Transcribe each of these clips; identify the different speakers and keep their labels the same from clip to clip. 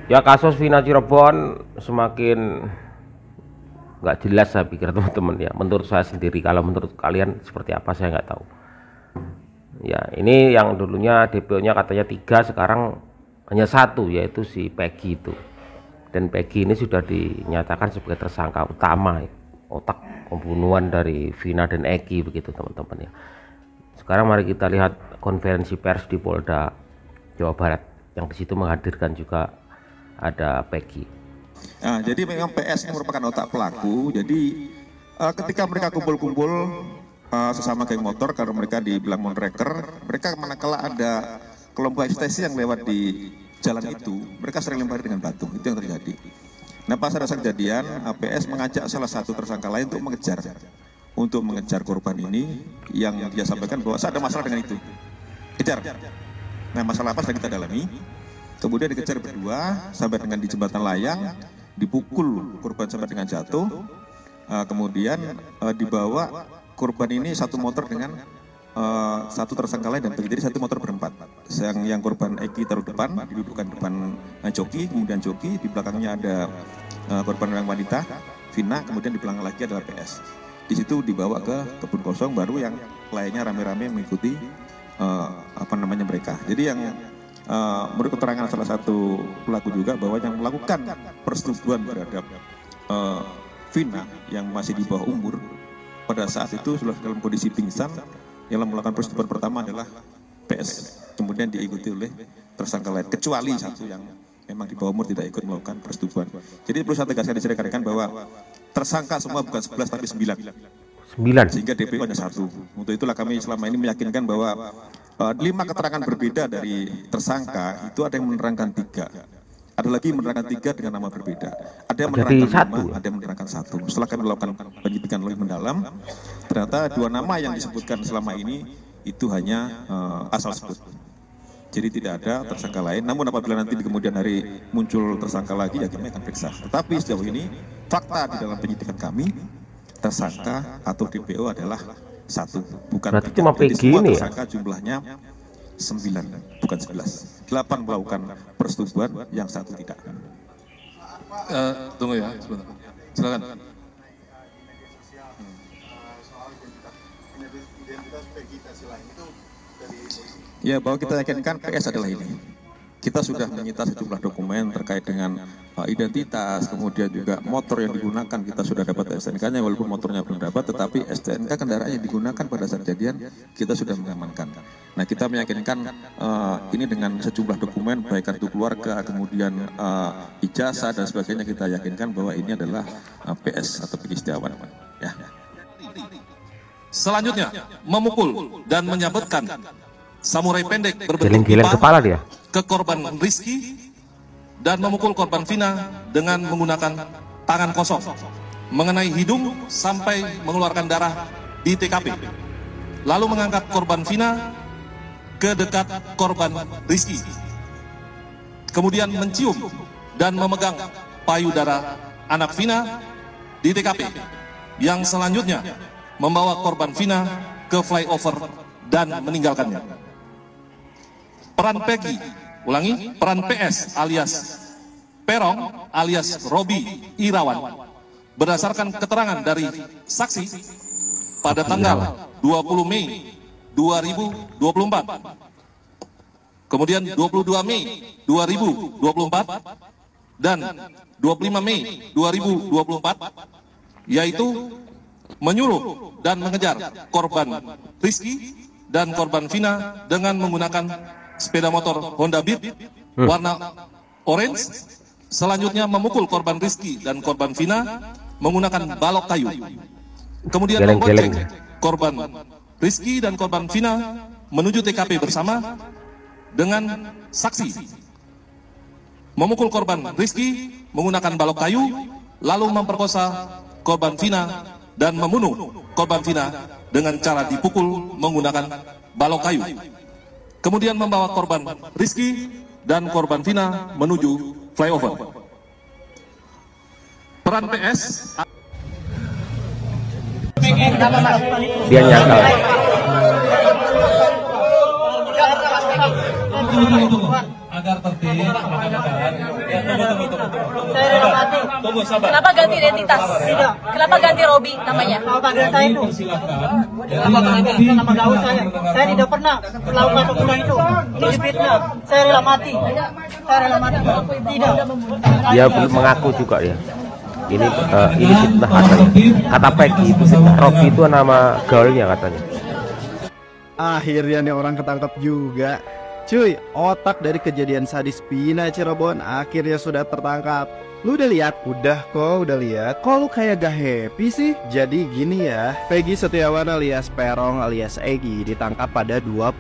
Speaker 1: Ya kasus Vina Cirebon semakin nggak jelas saya pikir teman-teman ya. Menurut saya sendiri, kalau menurut kalian seperti apa saya nggak tahu. Ya ini yang dulunya DPO-nya katanya 3, sekarang hanya 1, yaitu si Peggy itu. Dan Peggy ini sudah dinyatakan sebagai tersangka utama ya, otak pembunuhan dari Vina dan Eki begitu teman-teman ya. Sekarang mari kita lihat konferensi pers di Polda Jawa Barat yang disitu menghadirkan juga ada Peggy.
Speaker 2: Nah, jadi memang PS ini merupakan otak pelaku. Jadi ketika mereka kumpul-kumpul sesama geng motor, karena mereka dibilang monreker, mereka manakala ada kelompok ekstasi yang lewat di jalan itu, mereka sering lempar dengan batu. Itu yang terjadi. Nah, pas ada kejadian, PS mengajak salah satu tersangka lain untuk mengejar korban ini, yang dia sampaikan bahwa saya ada masalah dengan itu. Kejar. Nah, masalah apa sedang kita dalami. Kemudian dikejar berdua sampai dengan di jembatan layang, dipukul korban sampai dengan jatuh. Kemudian dibawa korban ini satu motor dengan satu tersangka lain dan jadi satu motor berempat. Yang korban Eki taruh depan, didudukkan depan joki, kemudian joki di belakangnya ada korban yang wanita, Vina, kemudian di belakang lagi adalah PS. Di situ dibawa ke kebun kosong, baru yang lainnya rame-rame mengikuti mereka. Jadi yang menurut keterangan salah satu pelaku juga bahwa yang melakukan persetubuhan terhadap Vina yang masih di bawah umur pada saat itu sudah dalam kondisi pingsan. Yang melakukan persetubuhan pertama adalah PS, kemudian diikuti oleh tersangka lain, kecuali satu yang memang di bawah umur tidak ikut melakukan persetubuhan. Jadi perlu saya tegaskan diceritakan bahwa tersangka semua bukan 11 tapi 9, sehingga DPO hanya 1. Untuk itulah kami selama ini meyakinkan bahwa 5 keterangan berbeda dari tersangka itu ada yang menerangkan 3, ada lagi menerangkan 3 dengan nama berbeda, ada yang menerangkan 5, ada yang menerangkan 1. Setelah kami melakukan penyidikan lebih mendalam, ternyata 2 nama yang disebutkan selama ini itu hanya asal sebut. Jadi tidak ada tersangka lain. Namun apabila nanti di kemudian hari muncul tersangka lagi, ya kami akan periksa. Tetapi sejauh ini fakta di dalam penyidikan kami, tersangka atau DPO adalah 1, bukan 3.
Speaker 1: Cuma
Speaker 2: Jadi semua
Speaker 1: ini
Speaker 2: tersangka jumlahnya 9, bukan 11. 8 melakukan persetubuhan, yang 1 tidak.
Speaker 3: Tunggu ya, sebentar. Silakan.
Speaker 2: Ya, bahwa kita yakinkan PS adalah ini. Kita sudah menyita sejumlah dokumen terkait dengan identitas, kemudian juga motor yang digunakan kita sudah dapat STNK-nya, walaupun motornya belum dapat, tetapi STNK kendaraan yang digunakan pada saat kejadian kita sudah mengamankan. Nah, kita meyakinkan ini dengan sejumlah dokumen, baik kartu keluarga, kemudian ijazah dan sebagainya, kita yakinkan bahwa ini adalah PS atau Peggy Setiawan. Ya.
Speaker 3: Selanjutnya, memukul dan menyabetkan samurai pendek berbentuk
Speaker 1: geleng-geleng kepala dia
Speaker 3: ke korban Rizky dan memukul korban Vina dengan menggunakan tangan kosong mengenai hidung sampai mengeluarkan darah di TKP, lalu mengangkat korban Vina ke dekat korban Rizky, kemudian mencium dan memegang payudara anak Vina di TKP, yang selanjutnya membawa korban Vina ke flyover dan meninggalkannya. Peran Peggy, ulangi, peran PS alias Perong alias Robi Irawan, berdasarkan keterangan dari saksi pada tanggal 20 Mei 2024, kemudian 22 Mei 2024 dan 25 Mei 2024, yaitu menyuruh dan mengejar korban Rizky dan korban Vina dengan menggunakan sepeda motor Honda Beat warna orange. Selanjutnya memukul korban Rizky dan korban Vina menggunakan balok kayu. Kemudian membonceng korban Rizky dan korban Vina menuju TKP bersama dengan saksi. Memukul korban Rizky menggunakan balok kayu, lalu memperkosa korban Vina dan membunuh korban Vina dengan cara dipukul menggunakan balok kayu. Kemudian membawa korban Rizky dan korban Vina menuju flyover. Peran PS,
Speaker 1: dia nyangkal.
Speaker 3: Agar tertib, mudah-mudahan. Ya, tunggu.
Speaker 4: Saya rela mati.
Speaker 3: Tunggu, sabar.
Speaker 4: Kenapa ganti identitas?
Speaker 3: Tidak.
Speaker 4: Kenapa ganti Robi namanya?
Speaker 3: Tahu panggilan saya itu. Silakan.
Speaker 4: Kenapa ganti nama gaul saya? Saya tidak pernah melakukan pembunuhan itu. Ini fitnah. Saya rela mati. Saya rela mati. Tidak.
Speaker 1: Dia belum mengaku juga ya. Ini fitnah katanya. Kata Peggy itu fitnah. Robi itu nama gaulnya katanya.
Speaker 5: Akhirnya nih orang ketangkap juga. Cuy, otak dari kejadian sadis Vina Cirebon akhirnya sudah tertangkap. Lu udah lihat? Udah kok, udah lihat. Kok lu kayak gak happy sih? Jadi gini ya, Peggy Setiawan alias Perong alias Egy ditangkap pada 21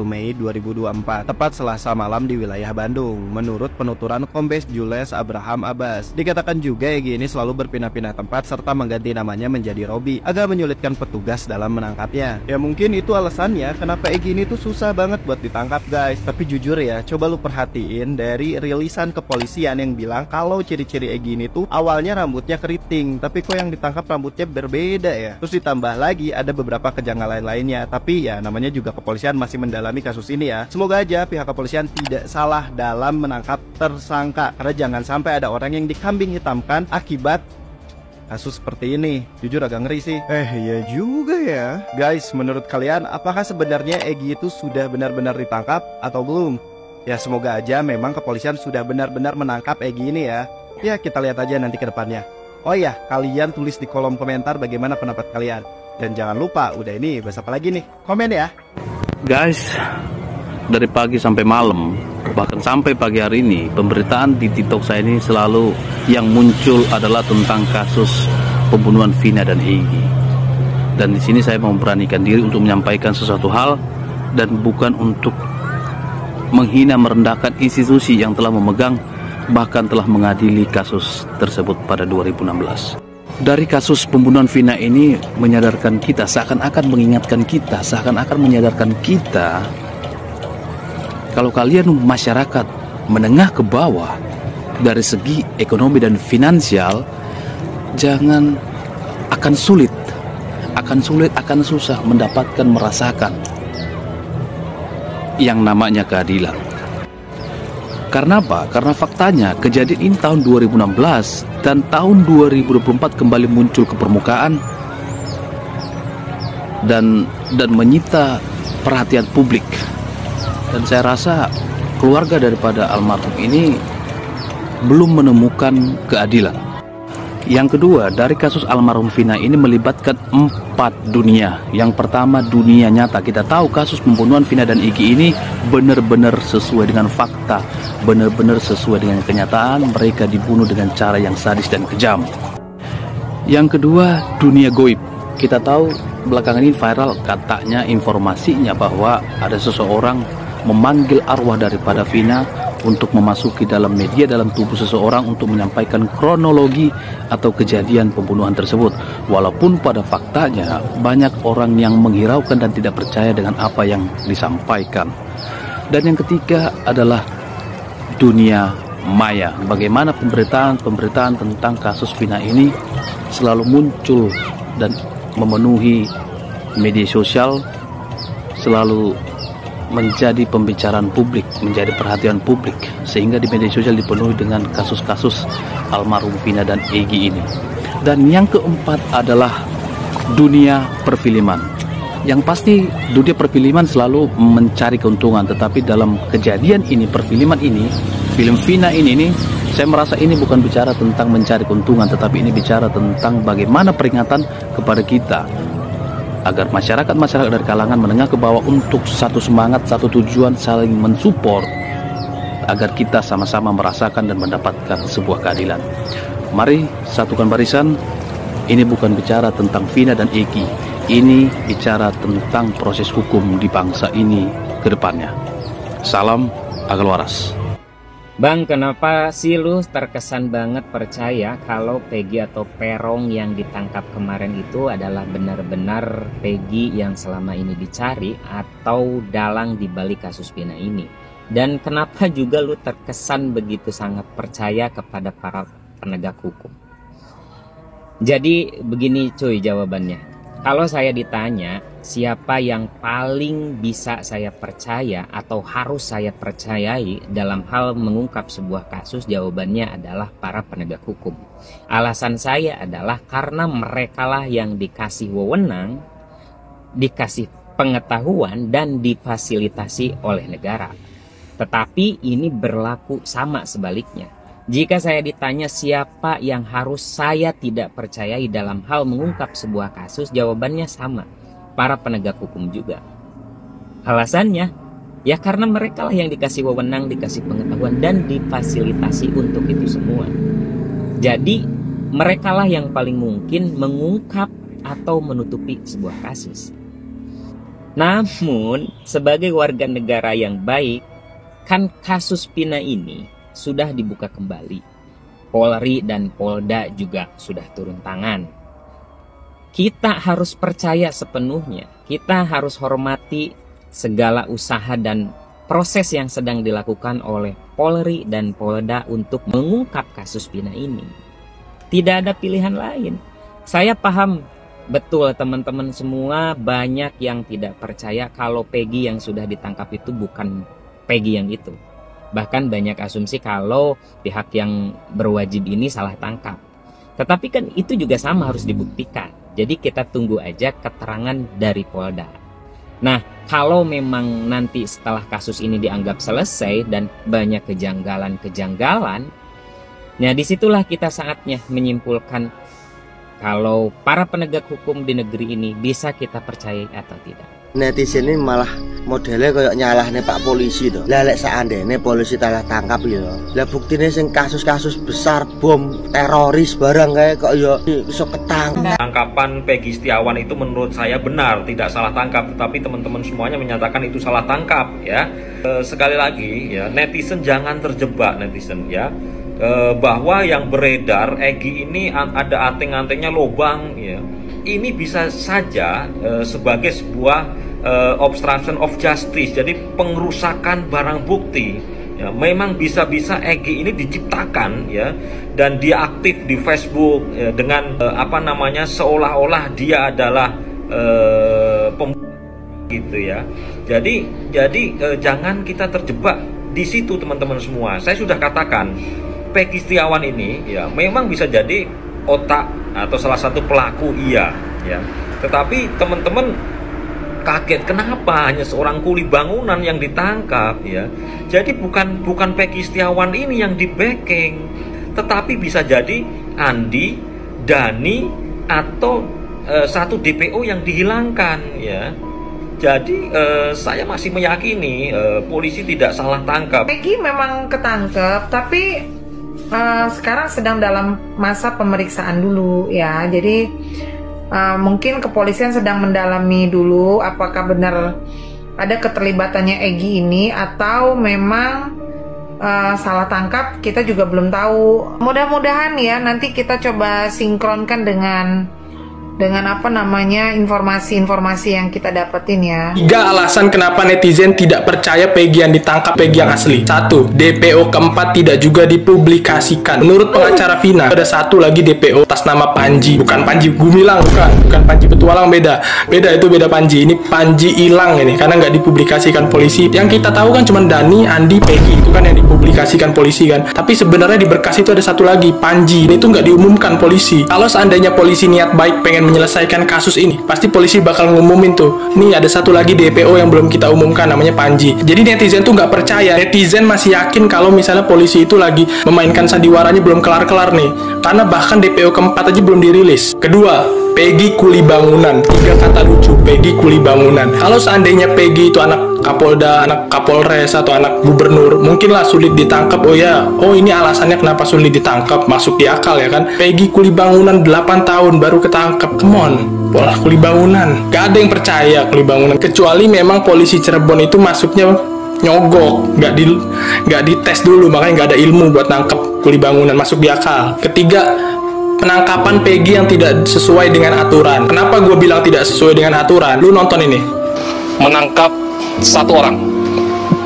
Speaker 5: Mei 2024, tepat Selasa malam di wilayah Bandung. Menurut penuturan Kombes Jules Abraham Abbas, dikatakan juga Egy ini selalu berpindah-pindah tempat serta mengganti namanya menjadi Robi agar menyulitkan petugas dalam menangkapnya. Ya mungkin itu alasannya kenapa Egy ini tuh susah banget buat ditangkap guys. Tapi jujur ya, coba lu perhatiin dari rilisan kepolisian yang bilang kalau ciri-ciri Egy ini tuh awalnya rambutnya keriting, tapi kok yang ditangkap rambutnya berbeda ya. Terus ditambah lagi ada beberapa kejanggalan lainnya. Tapi ya namanya juga kepolisian masih mendalami kasus ini ya. Semoga aja pihak kepolisian tidak salah dalam menangkap tersangka, karena jangan sampai ada orang yang dikambing hitamkan akibat kasus seperti ini. Jujur agak ngeri sih. Iya juga ya. Guys, menurut kalian apakah sebenarnya Egy itu sudah benar-benar ditangkap atau belum? Ya semoga aja memang kepolisian sudah benar-benar menangkap Egy ini ya. Ya kita lihat aja nanti ke depannya. Oh ya, kalian tulis di kolom komentar bagaimana pendapat kalian. Dan jangan lupa, udah ini bahas apa lagi nih? Komen ya.
Speaker 6: Guys, dari pagi sampai malam, bahkan sampai pagi hari ini, pemberitaan di TikTok saya ini selalu yang muncul adalah tentang kasus pembunuhan Vina dan Egy. Dan di sini saya memberanikan diri untuk menyampaikan sesuatu hal dan bukan untuk menghina merendahkan institusi yang telah memegang bahkan telah mengadili kasus tersebut pada 2016. Dari kasus pembunuhan Vina ini menyadarkan kita, seakan-akan mengingatkan kita, seakan-akan menyadarkan kita kalau kalian masyarakat menengah ke bawah dari segi ekonomi dan finansial, jangan akan sulit, akan susah mendapatkan, merasakan yang namanya keadilan. Karena apa? Karena faktanya kejadian ini tahun 2016 dan tahun 2024 kembali muncul ke permukaan dan menyita perhatian publik. Dan saya rasa keluarga daripada almarhum ini belum menemukan keadilan. Yang kedua, dari kasus almarhum Vina ini melibatkan 4 dunia. Yang pertama, dunia nyata. Kita tahu kasus pembunuhan Vina dan Egy ini benar-benar sesuai dengan fakta, benar-benar sesuai dengan kenyataan. Mereka dibunuh dengan cara yang sadis dan kejam. Yang kedua, dunia goib. Kita tahu belakangan ini viral katanya informasinya bahwa ada seseorang memanggil arwah daripada Vina untuk memasuki dalam media dalam tubuh seseorang untuk menyampaikan kronologi atau kejadian pembunuhan tersebut. Walaupun pada faktanya banyak orang yang menghiraukan dan tidak percaya dengan apa yang disampaikan. Dan yang ketiga adalah dunia maya. Bagaimana pemberitaan tentang kasus Vina ini selalu muncul dan memenuhi media sosial, selalu menjadi pembicaraan publik, menjadi perhatian publik, sehingga di media sosial dipenuhi dengan kasus-kasus almarhum Vina dan Egy ini. Dan yang keempat adalah dunia perfilman. Yang pasti dunia perfilman selalu mencari keuntungan, tetapi dalam kejadian ini, perfilman ini, film Vina ini saya merasa ini bukan bicara tentang mencari keuntungan, tetapi ini bicara tentang bagaimana peringatan kepada kita agar masyarakat dari kalangan menengah ke bawah untuk satu semangat, satu tujuan, saling mensupport agar kita sama-sama merasakan dan mendapatkan sebuah keadilan. Mari satukan barisan. Ini bukan bicara tentang Vina dan Egy, ini bicara tentang proses hukum di bangsa ini ke depannya. Salam Agal Waras.
Speaker 7: Bang, kenapa sih lu terkesan banget percaya kalau Peggy atau Perong yang ditangkap kemarin itu adalah benar-benar Peggy yang selama ini dicari atau dalang dibalik kasus Vina ini? Dan kenapa juga lu terkesan begitu sangat percaya kepada para penegak hukum? Jadi begini cuy jawabannya. Kalau saya ditanya siapa yang paling bisa saya percaya atau harus saya percayai dalam hal mengungkap sebuah kasus, jawabannya adalah para penegak hukum. Alasan saya adalah karena merekalah yang dikasih wewenang, dikasih pengetahuan, dan difasilitasi oleh negara. Tetapi ini berlaku sama sebaliknya. Jika saya ditanya siapa yang harus saya tidak percayai dalam hal mengungkap sebuah kasus, jawabannya sama, para penegak hukum juga. Alasannya, ya karena mereka lah yang dikasih wewenang, dikasih pengetahuan, dan difasilitasi untuk itu semua. Jadi, mereka lah yang paling mungkin mengungkap atau menutupi sebuah kasus. Namun, sebagai warga negara yang baik, kan kasus Vina ini sudah dibuka kembali. Polri dan Polda juga sudah turun tangan. Kita harus percaya sepenuhnya. Kita harus hormati segala usaha dan proses yang sedang dilakukan oleh Polri dan Polda untuk mengungkap kasus Vina ini. Tidak ada pilihan lain. Saya paham betul teman-teman semua banyak yang tidak percaya kalau Peggy yang sudah ditangkap itu bukan Peggy yang itu. Bahkan banyak asumsi kalau pihak yang berwajib ini salah tangkap. Tetapi kan itu juga sama harus dibuktikan. Jadi kita tunggu aja keterangan dari Polda. Nah, kalau memang nanti setelah kasus ini dianggap selesai dan banyak kejanggalan-kejanggalan, nah disitulah kita saatnya menyimpulkan kalau para penegak hukum di negeri ini bisa kita percayai atau tidak.
Speaker 8: Netizen ini malah modelnya kayak nyalahnya Pak Polisi tuh. Lah lek seandainya polisi salah tangkap ya. Lah buktinya sing kasus-kasus besar bom teroris barang kayak kok ya iso ketang.
Speaker 9: Tangkapan Peggy Setiawan itu menurut saya benar, tidak salah tangkap, tetapi teman-teman semuanya menyatakan itu salah tangkap ya. Sekali lagi ya, netizen jangan terjebak netizen ya. Bahwa yang beredar Egy ini ada anting-antingnya lobang ya. Ini bisa saja sebagai sebuah obstruction of justice, jadi pengrusakan barang bukti. Ya, memang bisa-bisa Egy ini diciptakan ya, dan dia aktif di Facebook ya, dengan seolah-olah dia adalah gitu ya. Jadi jangan kita terjebak di situ teman-teman semua. Saya sudah katakan Peggy Setiawan ini ya memang bisa jadi otak atau salah satu pelaku ya. Tetapi teman-teman kaget kenapa hanya seorang kuli bangunan yang ditangkap ya. Jadi bukan Peggy Setiawan ini yang di backing, tetapi bisa jadi Andi, Dani atau satu DPO yang dihilangkan ya. Jadi saya masih meyakini polisi tidak salah tangkap.
Speaker 10: Peggy memang ketangkep, tapi sekarang sedang dalam masa pemeriksaan dulu ya. Jadi mungkin kepolisian sedang mendalami dulu apakah benar ada keterlibatannya Egy ini atau memang salah tangkap, kita juga belum tahu. Mudah-mudahan ya nanti kita coba sinkronkan dengan informasi-informasi yang kita dapetin ya.
Speaker 11: 3 alasan kenapa netizen tidak percaya Peggy yang ditangkap Peggy yang asli. 1. DPO keempat tidak juga dipublikasikan. Menurut pengacara Vina, ada satu lagi DPO atas nama Panji. Bukan Panji Gumilang, bukan Panji Petualang, beda itu beda Panji. Ini Panji hilang ini karena nggak dipublikasikan polisi. Yang kita tahu kan cuma Dani, Andi, Peggy itu kan yang dipublikasikan polisi kan. Tapi sebenarnya di berkas itu ada satu lagi Panji. Ini tuh nggak diumumkan polisi. Kalau seandainya polisi niat baik pengen menyelesaikan kasus ini, pasti polisi bakal ngumumin tuh, nih ada satu lagi DPO yang belum kita umumkan namanya Panji. Jadi netizen tuh nggak percaya, netizen masih yakin kalau misalnya polisi itu lagi memainkan sandiwaranya belum kelar-kelar nih, karena bahkan DPO keempat aja belum dirilis. Kedua, Peggy kuli bangunan. 3 kata lucu, Peggy kuli bangunan. Kalau seandainya Peggy itu anak Kapolda, anak Kapolres atau anak gubernur, mungkinlah sulit ditangkap. Oh ini alasannya kenapa sulit ditangkap, masuk di akal ya kan. Peggy kuli bangunan 8 tahun baru ketangkap, come on. Pola kuli bangunan, gak ada yang percaya kuli bangunan, kecuali memang polisi Cirebon itu masuknya nyogok, nggak dites dulu, makanya nggak ada ilmu buat nangkep kuli bangunan, masuk di akal. Ketiga, penangkapan Peggy yang tidak sesuai dengan aturan. Kenapa gue bilang tidak sesuai dengan aturan? Lu nonton ini.
Speaker 6: Menangkap 1 orang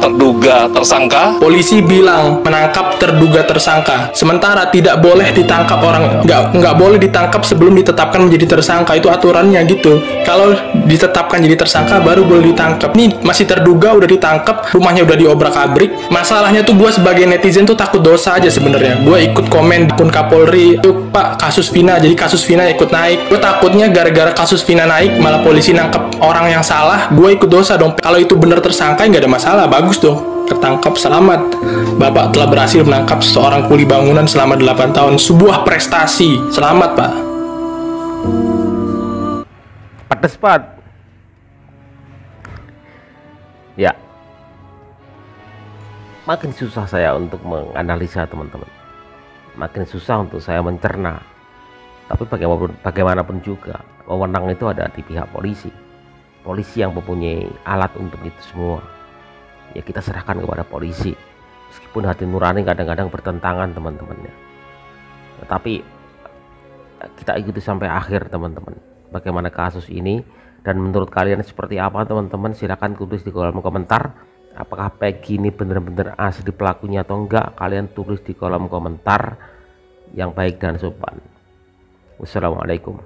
Speaker 11: terduga tersangka. Polisi bilang menangkap terduga tersangka, sementara tidak boleh ditangkap orang, nggak boleh ditangkap sebelum ditetapkan menjadi tersangka. Itu aturannya gitu. Kalau ditetapkan jadi tersangka baru boleh ditangkap. Nih masih terduga udah ditangkap, rumahnya udah diobrak-abrik. Masalahnya tuh gue sebagai netizen tuh takut dosa aja sebenarnya. Gue ikut komen di akun Kapolri tuh, Pak, kasus Vina, jadi kasus Vina ikut naik. Gue takutnya gara-gara kasus Vina naik malah polisi nangkep orang yang salah, gue ikut dosa dong. Kalau itu bener tersangka nggak ada masalah, bagus dong, ketangkap, selamat. Bapak telah berhasil menangkap seorang kuli bangunan selama 8 tahun, sebuah prestasi. Selamat, Pak.
Speaker 1: Pedes, Pak. Ya, makin susah saya untuk menganalisa, teman-teman. Makin susah untuk saya mencerna. Tapi bagaimanapun juga, wewenang itu ada di pihak polisi. Polisi yang mempunyai alat untuk itu semua. Ya kita serahkan kepada polisi. Meskipun hati nurani kadang-kadang bertentangan, teman-teman ya. Tetapi kita ikuti sampai akhir, teman-teman. Bagaimana kasus ini, dan menurut kalian seperti apa, teman-teman? Silakan tulis di kolom komentar. Apakah Peggy ini benar-benar asli pelakunya atau enggak? Kalian tulis di kolom komentar yang baik dan sopan. Wassalamualaikum.